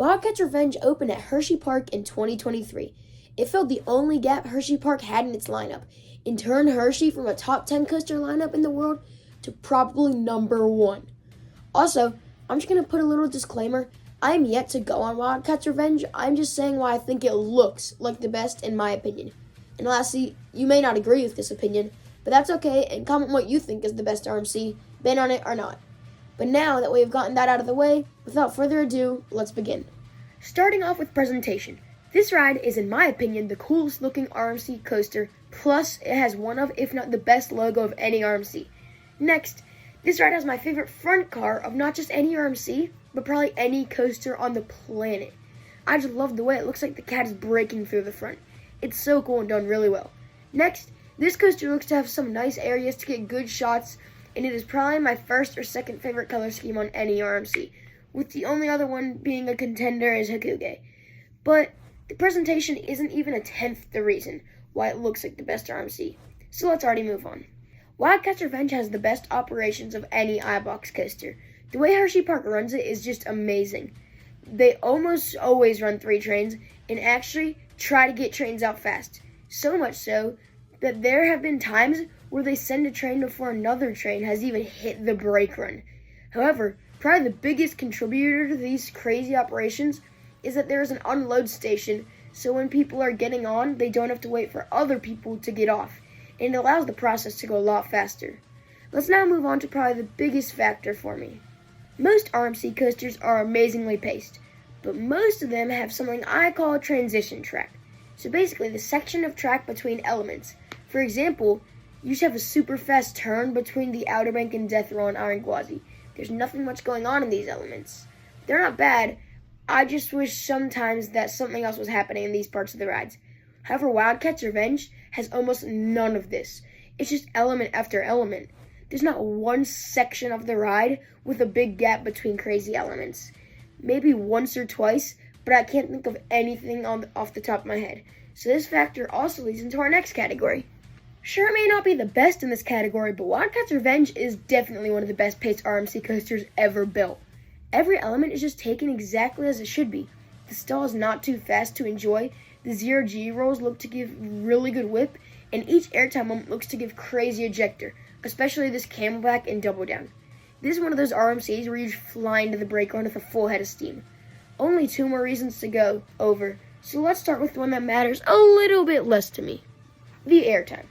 Wildcats Revenge opened at Hershey Park in 2023. It filled the only gap Hershey Park had in its lineup, and turned Hershey from a top 10 coaster lineup in the world to probably number 1. Also, I'm just going to put a little disclaimer. I am yet to go on Wildcats Revenge. I'm just saying why I think it looks like the best in my opinion. And lastly, you may not agree with this opinion, but that's okay, and comment what you think is the best RMC, been on it or not. But now that we have gotten that out of the way, without further ado, let's begin. Starting off with presentation. This ride is, in my opinion, the coolest looking RMC coaster, plus it has one of, if not the best logo of any RMC. Next, this ride has my favorite front car of not just any RMC, but probably any coaster on the planet. I just love the way it looks like the cat is breaking through the front. It's so cool and done really well. Next, this coaster looks to have some nice areas to get good shots, and it is probably my first or second favorite color scheme on any RMC, with the only other one being a contender is Hyuga. But the presentation isn't even a tenth the reason why it looks like the best RMC, so let's already move on. Wildcats Revenge has the best operations of any iBox coaster. The way Hershey Park runs it is just amazing. They almost always run 3 trains, and actually try to get trains out fast, so much so that there have been times where they send a train before another train has even hit the brake run. However, probably the biggest contributor to these crazy operations is that there is an unload station, so when people are getting on, they don't have to wait for other people to get off, and it allows the process to go a lot faster. Let's now move on to probably the biggest factor for me. Most RMC coasters are amazingly paced, but most of them have something I call a transition track. So basically, the section of track between elements. For example, you should have a super fast turn between the Outer Bank and Death Row and Iron Gwazi. There's nothing much going on in these elements. They're not bad. I just wish sometimes that something else was happening in these parts of the rides. However, Wildcats Revenge has almost none of this. It's just element after element. There's not one section of the ride with a big gap between crazy elements. Maybe once or twice, but I can't think of anything off the top of my head. So this factor also leads into our next category. Sure, it may not be the best in this category, but Wildcats Revenge is definitely one of the best paced RMC coasters ever built. Every element is just taken exactly as it should be. The stall is not too fast to enjoy, the 0G rolls look to give really good whip, and each airtime moment looks to give crazy ejector, especially this camelback and double down. This is one of those RMCs where you just fly into the brake run with a full head of steam. Only 2 more reasons to go over, so let's start with the one that matters a little bit less to me. The airtime.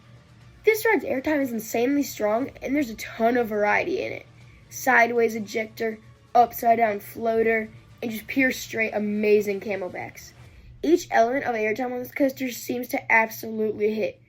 This ride's airtime is insanely strong, and there's a ton of variety in it. Sideways ejector, upside down floater, and just pure straight amazing camelbacks. Each element of airtime on this coaster seems to absolutely hit.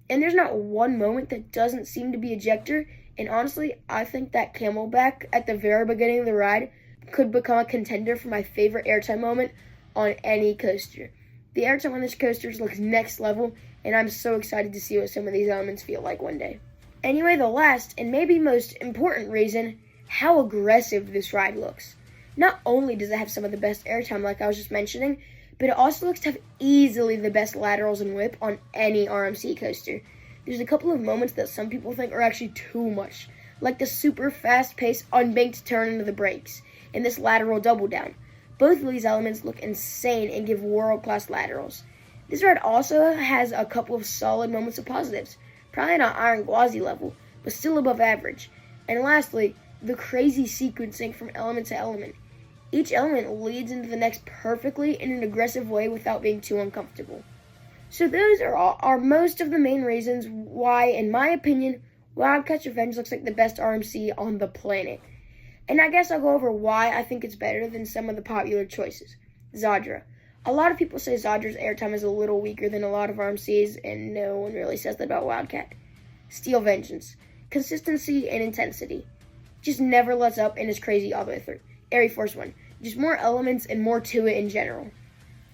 And there's not one moment that doesn't seem to be ejector, and honestly, I think that camelback at the very beginning of the ride could become a contender for my favorite airtime moment on any coaster. The airtime on this coaster looks next level, and I'm so excited to see what some of these elements feel like one day. Anyway, the last and maybe most important reason, how aggressive this ride looks. Not only does it have some of the best airtime like I was just mentioning, but it also looks to have easily the best laterals and whip on any RMC coaster. There's a couple of moments that some people think are actually too much, like the super fast-paced unbanked turn into the brakes, and this lateral double down. Both of these elements look insane and give world-class laterals. This ride also has a couple of solid moments of positives, probably not Iron Gwazi level, but still above average. And lastly, the crazy sequencing from element to element. Each element leads into the next perfectly in an aggressive way without being too uncomfortable. So those are most of the main reasons why, in my opinion, Wildcats Revenge looks like the best RMC on the planet. And I guess I'll go over why I think it's better than some of the popular choices. Zadra. A lot of people say Zadra's airtime is a little weaker than a lot of RMCs, and no one really says that about Wildcat. Steel Vengeance. Consistency and intensity. Just never lets up and is crazy all the way through. Air Force 1. Just more elements and more to it in general.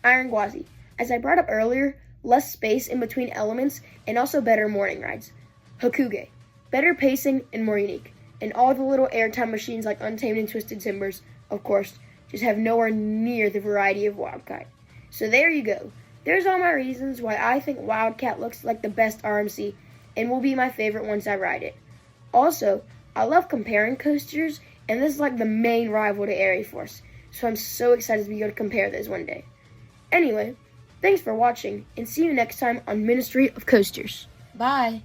Iron Gwazi. As I brought up earlier, less space in between elements and also better morning rides. Hyuga. Better pacing and more unique. And all the little airtime machines like Untamed and Twisted Timbers, of course, just have nowhere near the variety of Wildcat. So there you go. There's all my reasons why I think Wildcat looks like the best RMC and will be my favorite once I ride it. Also, I love comparing coasters, and this is like the main rival to Air Force. so I'm so excited to be able to compare those one day. Anyway, thanks for watching, and see you next time on Ministry of Coasters. Bye!